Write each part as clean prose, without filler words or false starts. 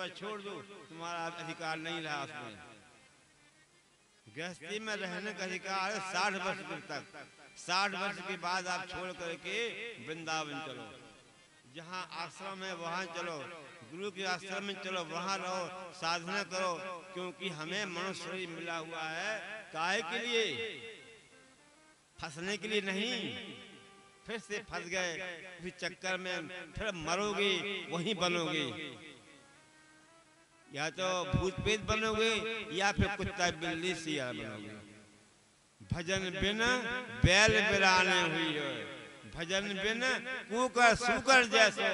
पर छोड़ दो, तुम्हारा अधिकार नहीं रहा उसमें। गृहस्थी में रहने का अधिकार है 60 वर्ष तक। 60 वर्ष के बाद आप छोड़ करके वृंदावन चलो, जहाँ आश्रम है वहाँ चलो, गुरु के आश्रम में चलो, वहाँ रहो, साधना करो। क्योंकि हमें मनुष्य शरीर मिला हुआ है काहे के लिए? फंसने के लिए नहीं। फिर से फंस गए फिर चक्कर में, फिर मरोगे, वहीं बनोगे, या तो भूत प्रेत बनोगे या फिर कुत्ता बिल्ली सियार बनोगे। भजन बिन बैल बिराने हुई है, भजन बिन कुकर सुकर जैसो।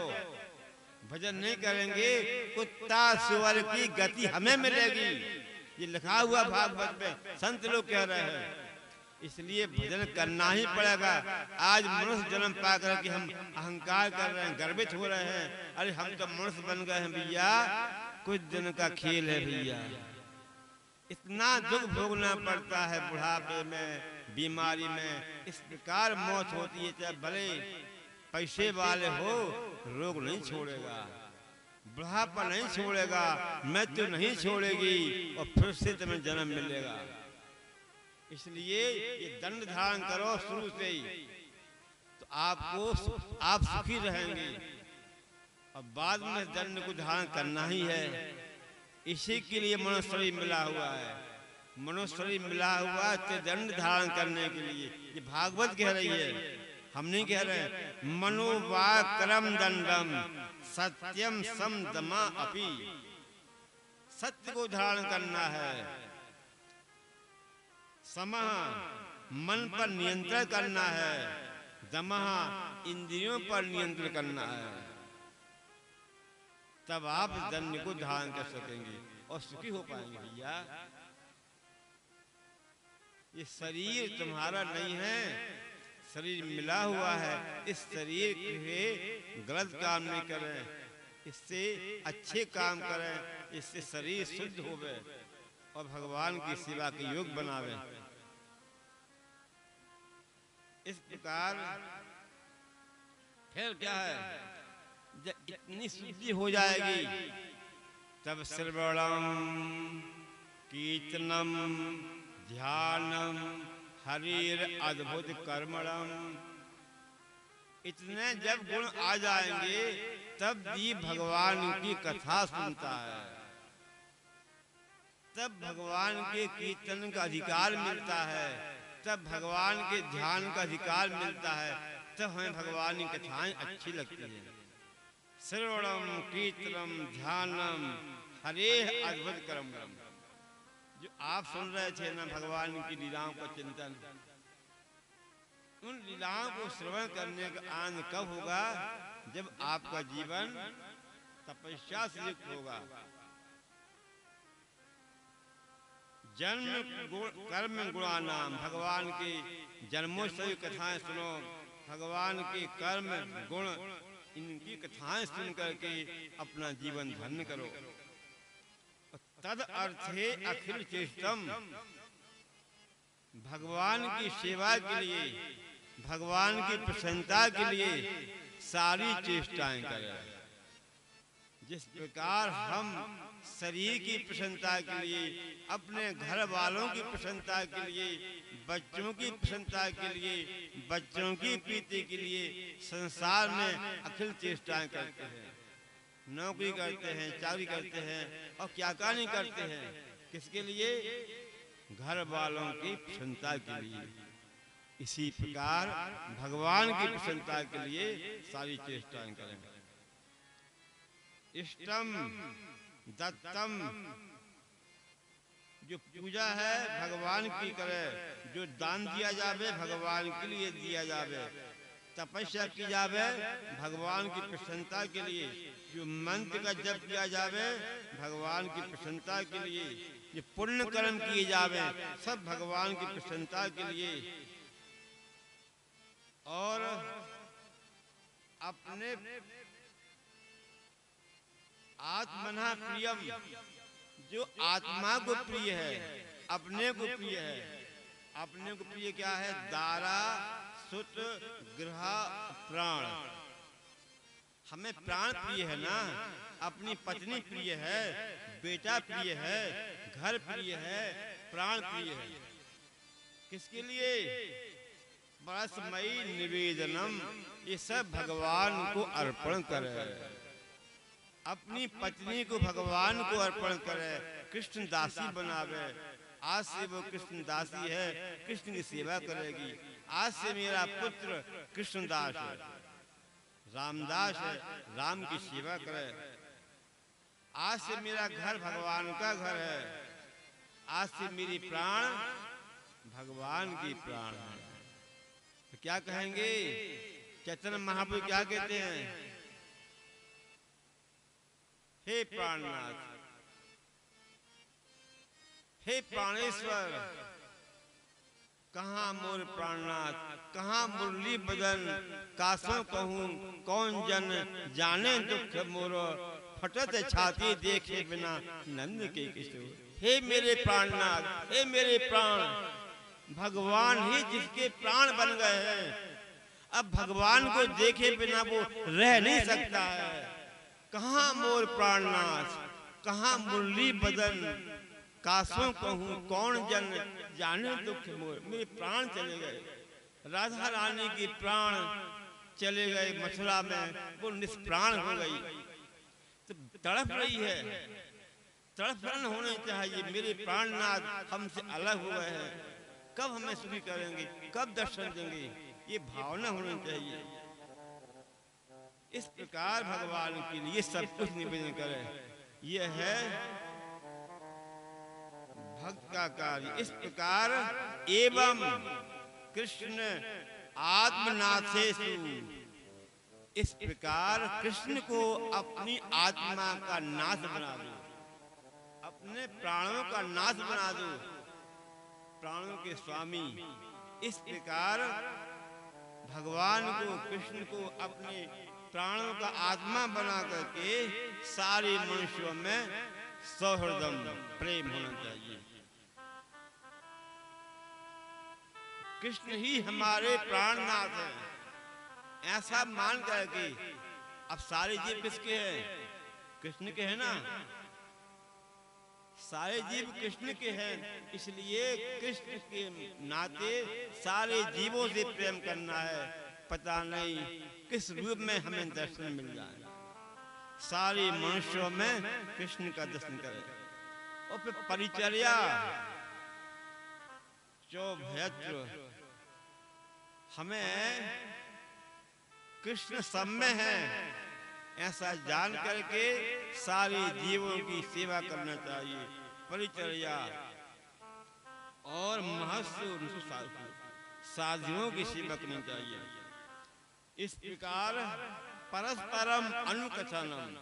भजन नहीं करेंगे कुत्ता सुअर की गति हमें मिलेगी, ये लिखा हुआ भागवत में, संत लोग कह रहे हैं। इसलिए भजन करना ही पड़ेगा। आज मनुष्य जन्म पाकर के हम अहंकार कर रहे हैं, गर्वित हो रहे हैं, अरे हम तो मनुष्य बन गए हैं भैया, कुछ दिन का खेल है भैया। इतना दुख भोगना पड़ता है बुढ़ापे में, बीमारी में, इस प्रकार मौत होती है। चाहे भले पैसे वाले हो, रोग नहीं छोड़ेगा, बुढ़ापा नहीं छोड़ेगा, मृत्यु नहीं छोड़ेगी, और फिर से तुम्हें जन्म मिलेगा। इसलिए ये दंड धारण करो शुरू से ही, तो आप सुखी रहेंगे। और बाद में दंड को धारण करना ही है। इसी के लिए मनुष्य शरीर मिला हुआ है। मनुष्य शरीर मिला हुआ है दंड धारण करने के लिए। ये भागवत कह रही है, हम नहीं कह रहे हैं। मनोवाक् कर्म दंडम सत्यम सम दमा अपि। सत्य को धारण करना है, समः मन पर नियंत्रण करना है, दमः इंद्रियों पर नियंत्रण करना है। तब आप दंड को धारण कर सकेंगे और सुखी हो पाएंगे भैया। ये शरीर तुम्हारा नहीं है, शरीर मिला हुआ है। इस शरीर के गलत काम नहीं करें, इससे अच्छे काम करें, इससे शरीर शुद्ध होवे और भगवान की सेवा के योग बनावे। इस प्रकार फिर क्या है, जब इतनी शुद्धि हो जाएगी तब श्रवणम कीर्तनम ध्यानम हरिर अद्भुत कर्मणम, इतने जब गुण आ जाएंगे तब भी भगवान की कथा सुनता है, तब भगवान के कीर्तन का अधिकार मिलता है, तब भगवान के ध्यान का अधिकार मिलता है, तब हमें भगवान की कथाएं अच्छी लगती हैं। श्रवणम कीर्तनम ध्यानम हरे अद्भुत कर्मणम। जो आप सुन रहे थे ना भगवान की लीलाओं का चिंतन, उन लीलाओं को श्रवण करने का आनंद कब होगा? जब आपका जीवन तपस्या से युक्त होगा। जन्म कर्म गुणानाम, भगवान के जन्मोत्सव कथाएं सुनो, भगवान के कर्म गुण इनकी कथाएं सुन करके अपना जीवन धन्य करो। तद अर्थे अखिल चेष्टम, भगवान की सेवा के लिए, भगवान की प्रसन्नता के लिए सारी चेष्टाएं करें। जिस प्रकार हम शरीर की प्रसन्नता के लिए, अपने घर वालों की प्रसन्नता के लिए, बच्चों की प्रसन्नता के लिए, बच्चों की प्रीति के लिए संसार में अखिल चेष्टाएं करते हैं, नौकरी करते हैं, चाकरी करते हैं, और क्या नहीं करते हैं, किसके लिए? घर वालों की प्रसन्नता के लिए। इसी प्रकार भगवान की प्रसन्नता के लिए सारी चेष्टाएं करेंगे। इष्टम दत्तम, जो पूजा है भगवान की करे, जो दान दिया जावे भगवान के लिए दिया जावे, तपस्या की जावे भगवान की प्रसन्नता के लिए, जो मंत्र का जप किया जावे भगवान की प्रसन्नता के लिए, जो पुण्य कर्म किए जावे सब भगवान की प्रसन्नता के लिए। और अपने आत्मना प्रियम, जो आत्मा को प्रिय है, अपने को प्रिय है। अपने को प्रिय क्या है? दारा सुत गृह प्राण, हमें प्राण प्रिय है ना, अपनी पत्नी प्रिय है, बेटा प्रिय है, घर प्रिय है, प्राण प्रिय है। किसके लिए? परस्मयी निवेदनम, ये सब भगवान को अर्पण करे। अपनी पत्नी को भगवान को अर्पण करे, कृष्ण दासी बनावे। आज से वो कृष्ण दासी है, कृष्ण की सेवा करेगी। आज से मेरा पुत्र कृष्णदास है, रामदास है, राम की सेवा करे। आज से मेरा घर भगवान का घर है। आज से मेरी प्राण भगवान की प्राण है। तो क्या कहेंगे? चैतन्य महाप्रभु क्या कहते हैं? हे प्राणनाथ, हे प्राणेश्वर, कहाँ मोर प्राणनाथ, कहाँ मुरली बदन, कासों कहूँ कौन जन जाने दुख मोरो, फटत छाती देखे बिना नंद के किशोर। हे मेरे प्राणनाथ, हे मेरे प्राण, भगवान ही जिसके प्राण बन गए हैं, अब भगवान को देखे बिना वो रह नहीं सकता है। कहाँ मोर प्राणनाथ, कहाँ मुरली बदन, कासों कहूँ कौन जन जाने दुख मोर। मेरे प्राण चले गए, राधा रानी की प्राण चले गए मथुरा में, वो निष्प्राण हो गई। तो तड़प रही है, तड़पन होने चाहिए। मेरे प्राणनाथ हमसे अलग हो गए हैं, कब हमें सुखी करेंगे, कब दर्शन देंगे, ये भावना होनी चाहिए। इस प्रकार भगवान के लिए सब कुछ निवेदन करे, यह है भक्त का कार्य। इस प्रकार एवं कृष्ण आत्मनाथेषु, इस प्रकार कृष्ण को अपनी आत्मा का नाश बना दो, अपने प्राणों का नाश बना दो, प्राणों के स्वामी। इस प्रकार भगवान को, कृष्ण को अपने प्राणों का आत्मा बना करके सारे मनुष्यों में सौहृदम प्रेम होना चाहिए। कृष्ण ही हमारे प्राणनाथ हैं, ऐसा मान करके। अब सारे जीव किसके हैं? कृष्ण के हैं ना, सारे जीव कृष्ण के हैं। इसलिए कृष्ण के नाते सारे जीवों से प्रेम करना है। पता नहीं किस रूप में हमें दर्शन मिल जाए, सारे मनुष्यों में कृष्ण का दर्शन करें। और फिर परिचर्या, चौभयत्व, हमें कृष्ण सब में है ऐसा जान करके सारे जीवों की सेवा करना चाहिए। परिचर्या और महत्व साधुओं की सेवा करनी चाहिए। इस प्रकार परस्परम अनुकथनम,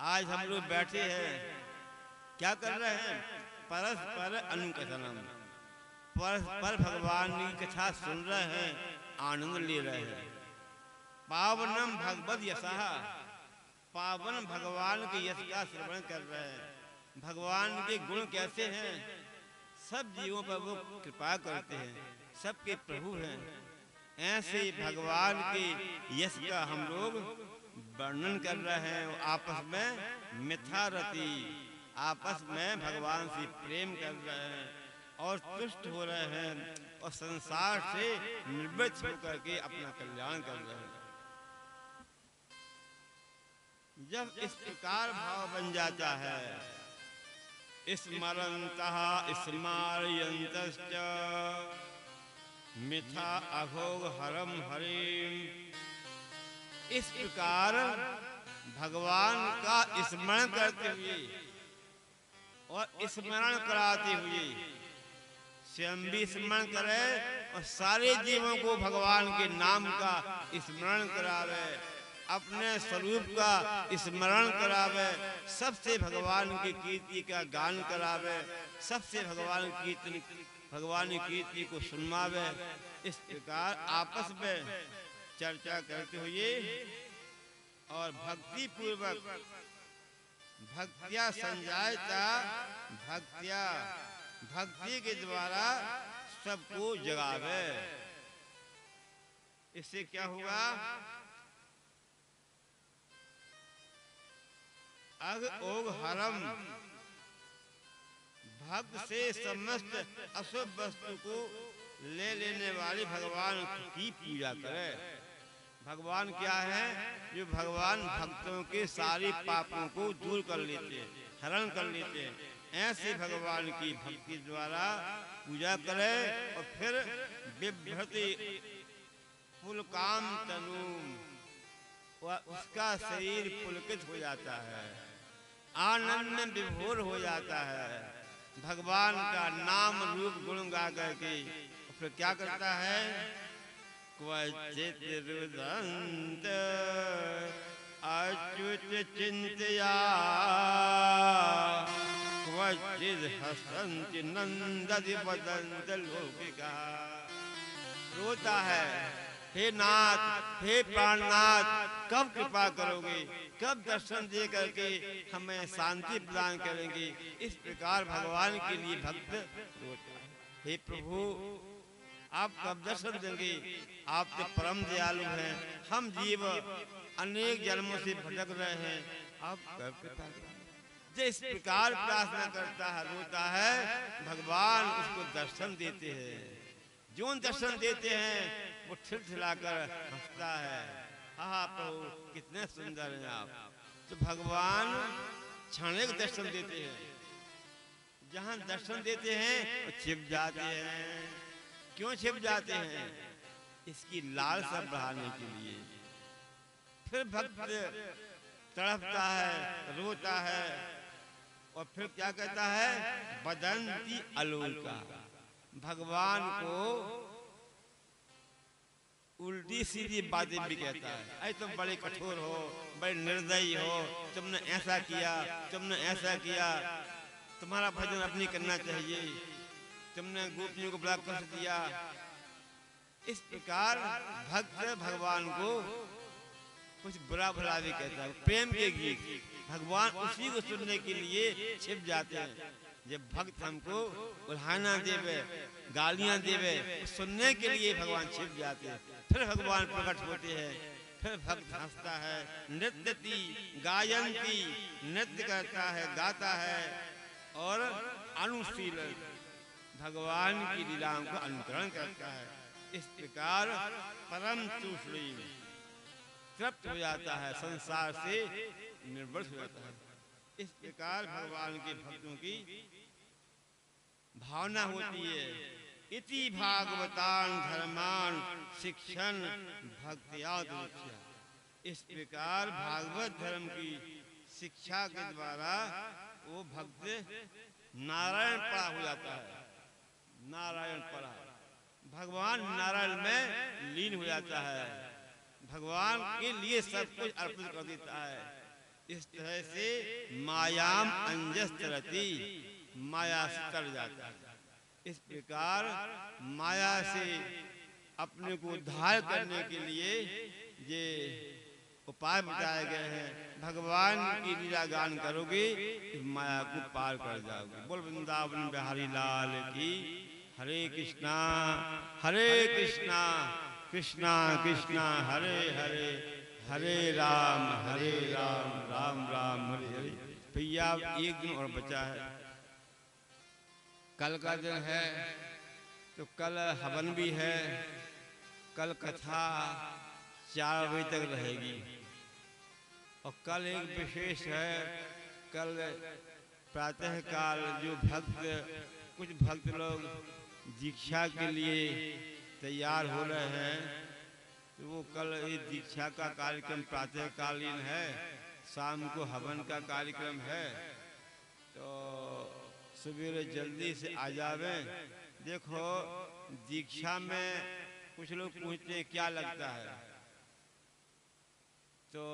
आज हम लोग बैठे हैं, क्या कर रहे हैं? परस्पर अनुकथनम, परस्पर भगवान की कथा सुन रहे हैं, आनंद ले रहे हैं। पावनम भगवद यशः, पावन भगवान के यश का श्रवण कर रहे हैं। भगवान के गुण कैसे हैं? सब जीवों पर वो कृपा करते हैं, सबके प्रभु हैं। ऐसे भगवान के यश का हम लोग वर्णन कर रहे हैं। आपस में मिथ्यारति, आपस में भगवान से प्रेम कर रहे हैं और तुष्ट हो रहे हैं और संसार से निवृत्त होकर के अपना कल्याण कर रहे हैं। जब इस प्रकार भाव बन जाता है, स्मरन्तः स्मारयन्तश्च मिथा अघोग हरम हरिम, इस प्रकार भगवान का स्मरण करते हुए और स्मरण कराते हुए स्वयं भी स्मरण करे और सारे जीवों को भगवान के नाम का स्मरण करावे, अपने स्वरूप का स्मरण करावे, सबसे भगवान की कीर्ति का गान करावे, सबसे भगवान की कीर्ति को सुनवावे। इस प्रकार आपस में चर्चा करते हुए और भक्ति पूर्वक भक्त्या संजायता, भक्त्या भक्ति के द्वारा सबको जगावे। इससे क्या होगा? अग ओग हरम, भक्त से समस्त अशुभ वस्तु को ले लेने वाले भगवान की पूजा करे। भगवान क्या है? जो भगवान भक्तों के सारे पापों को दूर कर लेते हैं, हरण कर लेते हैं। ऐसे भगवान की भक्ति द्वारा पूजा करे और फिर बिभ्रति पुलकाम तनु, उसका शरीर पुलकित हो जाता है, आनंद में विभोर हो जाता है। भगवान का नाम रूप गुण गा करके फिर क्या करता है? क्वचित रुदंत अच्युत चिंतया, क्वचित हसंत नंदति वदंत लोकिका। रोता है, हे नाथ, हे प्राणनाथ, कब कृपा करोगे, कब दर्शन दे करके हमें शांति प्रदान करेंगे। इस प्रकार भगवान के लिए भक्त रोता है। हे प्रभु, आप कब दर्शन देंगे? आप तो परम दयालु हैं, हम जीव अनेक जन्मों से भटक रहे हैं, आप कब कृपा करेंगे। इस प्रकार प्रार्थना करता है, रोता है, भगवान उसको दर्शन देते हैं। जो दर्शन देते हैं वो ठिलठिलाकर हंसता है, हाँ प्रभु कितने सुंदर हैं आप। तो भगवान क्षणिक दर्शन देते हैं, जहां दर्शन देते हैं वो छिप जाते हैं। क्यों छिप जाते हैं? इसकी लालसा बढ़ाने के लिए। फिर भक्त तड़पता है, रोता है और फिर क्या कहता है? बदंती अलोका। भगवान को उल्टी सीधी बातें भी कहता है। अरे तुम बड़े कठोर हो, बड़े निर्दयी हो, तुमने ऐसा किया, तुमने ऐसा किया, तुम्हारा भजन अब नहीं करना चाहिए, तुमने गोपियों को बड़ा कष्ट दिया। इस प्रकार भक्त भगवान को कुछ बुरा भला भी कहता है। प्रेम के गीत भगवान उसी को सुनने के लिए छिप जाते हैं। जब भक्त हमको उल्हाना देवे, गालियां देवे, सुनने के लिए भगवान छिप जाते हैं। फिर भगवान प्रकट होते हैं, फिर भक्त हंसता है, नृत्यति गायंती, नृत्य करता है, गाता है और अनुशीलन भगवान की लीलाओं का अनुकरण करता है। इस प्रकार परम तूष्णीम तृप्त हो जाता है, संसार से निर्वृत हो जाता है। इस प्रकार भगवान के भक्तों की भावना होती है। इति भागवतान धर्मान शिक्षण भक्त्या दीक्षा। इस प्रकार भागवत धर्म की शिक्षा के द्वारा वो भक्त नारायण परा हो जाता है। नारायण परा, भगवान नारायण में लीन हो जाता है, भगवान के लिए सब कुछ अर्पित कर देता है। इस तरह से मायाम अंजस्तरति, माया से तर जाता है। इस प्रकार माया से अपने को उद्धार करने के लिए ये उपाय बताए गए हैं। भगवान की लीला गान करोगे इस माया को पार कर जाओगे। बोल वृंदावन बिहारी लाल की। हरे कृष्णा कृष्णा कृष्णा हरे हरे, हरे राम राम राम हरे हरे। भैया एक दिन और बचा है, कल का दिन है, तो कल हवन भी है, कल कथा 4 बजे तक रहेगी। और कल एक विशेष है, कल प्रातः काल जो कुछ भक्त लोग दीक्षा के लिए तैयार हो रहे हैं, तो वो कल ये दीक्षा का कार्यक्रम प्रातःकालीन है, शाम को हवन का कार्यक्रम है। तो सवेरे जल्दी से आ जावे। देखो दीक्षा में कुछ लोग पूछते हैं क्या लगता है, तो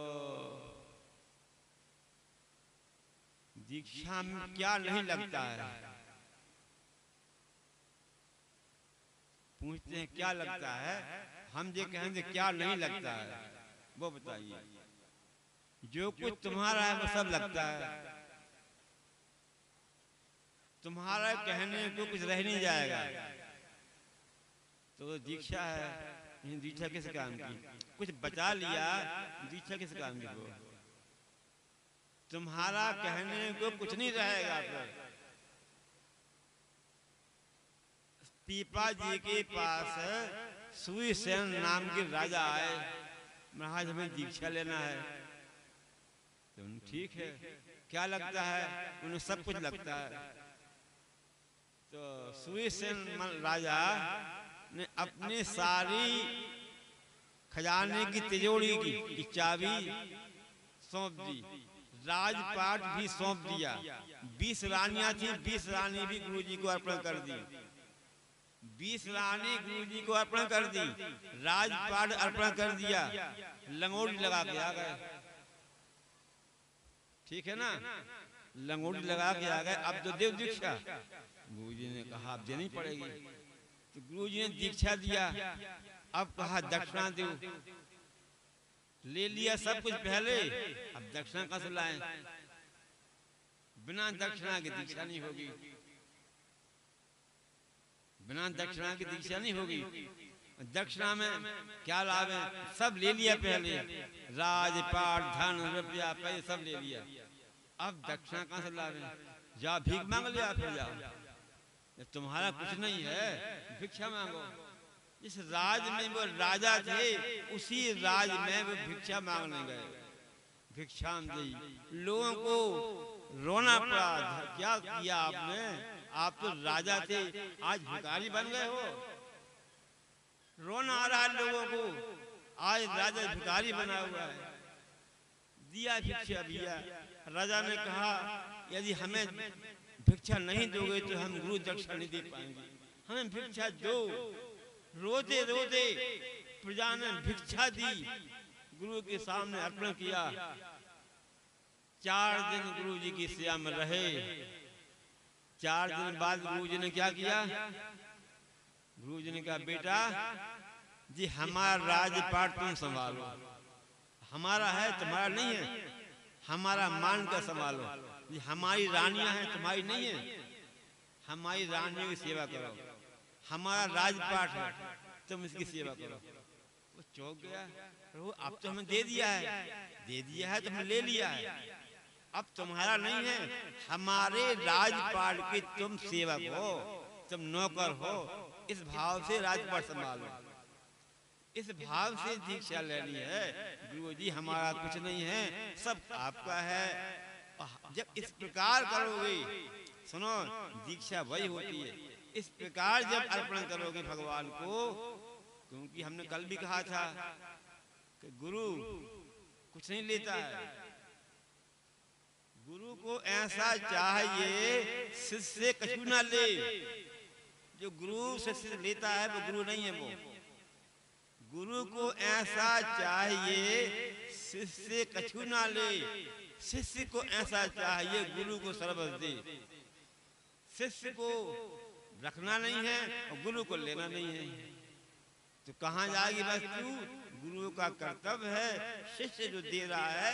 दीक्षा में क्या नहीं लगता है, पूछते हैं क्या लगता है। हम ये कहेंगे क्या नहीं लगता है, वो बताइए। जो कुछ तुम्हारा है वो सब लगता है, तुम्हारा कहने को कुछ रह नहीं जाएगा। तो दीक्षा है, दीक्षा किस काम की? कुछ बचा लिया, दीक्षा किस काम की? वो तुम्हारा कहने को कुछ नहीं रहेगा। फिर पीपा जी के पास सुईसेन नाम के राजा आए, महाराज हमें दीक्षा लेना है। तो ठीक है, क्या लगता है? उन्हें सब कुछ लगता है। तो सुईसेन राजा ने अपनी सारी खजाने की तिजोरी की चाबी सौंप दी, राजपाट भी सौंप दिया। 20 रानियां थी, 20 रानी भी गुरुजी को अर्पण कर दी। 20 रानी गुरुजी को अर्पण कर दी, राजपाट अर्पण कर दिया, लंगोटी लगा के आ गए। ठीक है ना, लंगोटी लगा के आ गए। अब तो देव दीक्षा। गुरुजी ने कहा अब देनी पड़ेगी। तो गुरुजी ने दीक्षा दिया। अब कहा दक्षिणा दो। ले लिया सब कुछ पहले, अब दक्षिणा कहां से लाएं? बिना दक्षिणा की दीक्षा नहीं होगी, बिना दक्षिणा की दीक्षा नहीं होगी। दक्षिणा में क्या लाभ है? सब ले लिया पहले, राजपाट धन रुपया पैसे सब ले लिया। अब दक्षिणा कहां से लावे? जाओ भीख मांग लिया, फिर जाओ। तुम्हारा कुछ नहीं है, भिक्षा मांगो। इस राज में वो राजा थे, उसी राज में वो भिक्षा मांगने गए। भिक्षा दी, लोगों को रोना पड़ा। क्या किया आपने? आप तो राजा थे, आज भिखारी बन गए हो। रोना आ रहा है लोगों को, आज राजा भिखारी बना हुआ है। दिया भिक्षा दिया। राजा ने कहा यदि हमें भिक्षा नहीं दोगे तो हम गुरु दक्षिणा नहीं दे पाएंगे, हमें भिक्षा दो। रोते रोते प्रजा ने भिक्षा दी, गुरु के सामने अर्पण किया। 4 दिन गुरु जी की सेवा में रहे। 4 दिन बाद गुरु जी ने क्या किया? गुरु जी ने कहा बेटा जी हमारा राजपाट तुम संभालो, हमारा है तुम्हारा नहीं है, हमारा मान कर संभालो। जी हमारी रानियां हैं तुम्हारी नहीं है, हमारी रानियों की सेवा करो। हमारा राजपाट है, तुम इसकी सेवा करो। वो चौंक गया, प्रभु अब तो हमें दे दिया है तो हमने ले लिया है, अब तुम्हारा नहीं है, हमारे राजपाट की तुम सेवक हो, तुम नौकर हो। इस भाव से राजपाट संभालो, इस भाव से दीक्षा लेनी है। गुरु जी हमारा कुछ नहीं है, सब आपका है। जब इस प्रकार करोगे, सुनो दीक्षा वही होती है। इस प्रकार जब अर्पण करोगे भगवान को, क्योंकि हमने कल भी कहा था कि गुरु कुछ नहीं लेता है, गुरु को ऐसा चाहिए शिष्य कछु ना ले। जो गुरु शिष्य लेता है वो गुरु नहीं है। वो गुरु को ऐसा चाहिए शिष्य कछु ना ले, शिष्य को ऐसा चाहिए गुरु को सर्वस्व दे। शिष्य को रखना नहीं है और गुरु को लेना नहीं है, तो कहाँ जाएगी वस्तु? गुरु का कर्तव्य है शिष्य जो दे रहा है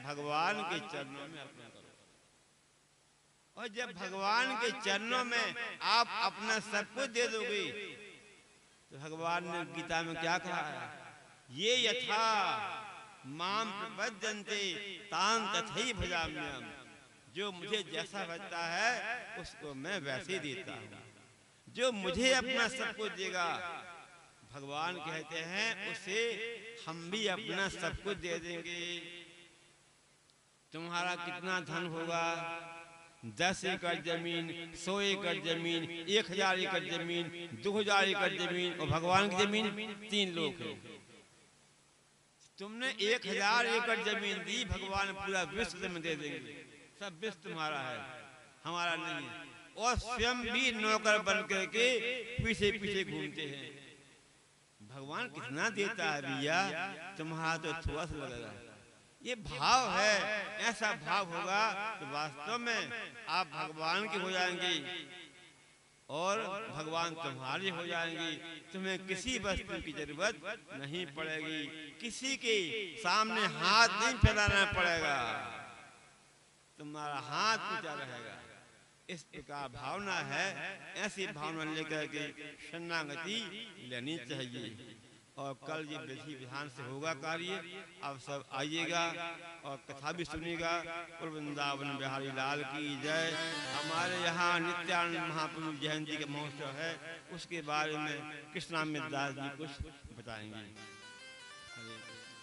भगवान के चरणों में अर्पण करो। और जब भगवान के चरणों में आप अपना सब कुछ दे दोगे, तो भगवान ने गीता में क्या कहा है? ये यथा माम प्रपद्यन्ते तां तथैव भजाम्यहम्। जो मुझे जैसा भजता है उसको मैं वैसे देता हूँ। जो मुझे अपना सब कुछ देगा, भगवान कहते हैं उसे हम भी अपना सब कुछ दे देंगे। तुम्हारा कितना धन होगा? 10 एकड़ जमीन, 100 एकड़ जमीन, 1000 एकड़ जमीन, 2000 एकड़ जमीन, और भगवान की जमीन 3 लोग है। तुमने 1000 एकड़ जमीन दी, भगवान पूरा विश्व तुम्हें दे देंगे। सब विश्व तुम्हारा है, हमारा नहीं है। और स्वयं भी नौकर बन करके पीछे पीछे घूमते हैं। भगवान कितना देता है भैया, तुम्हारा तो थोड़ा सा लगेगा। ये भाव है, ऐसा भाव होगा तो वास्तव में आप भगवान के हो जाएंगे और भगवान तुम्हारे हो जाएंगे। तुम्हें किसी वस्तु की जरूरत नहीं पड़ेगी, किसी के सामने हाथ नहीं फैलाना पड़ेगा, तुम्हारा हाथ ऊंचा रहेगा। इस प्रकार भावना है, ऐसी भावना लेकर के शरणागति लेनी चाहिए। और कल ये विधि विधान से होगा कार्य। आप सब आइएगा और कथा भी सुनिएगा। और वृंदावन बिहारी लाल की जय। हमारे यहाँ नित्यानंद महाप्रभु जयंती का महोत्सव है, उसके बारे में कृष्णामृत दास जी कुछ बताएंगे। हरे कृष्ण।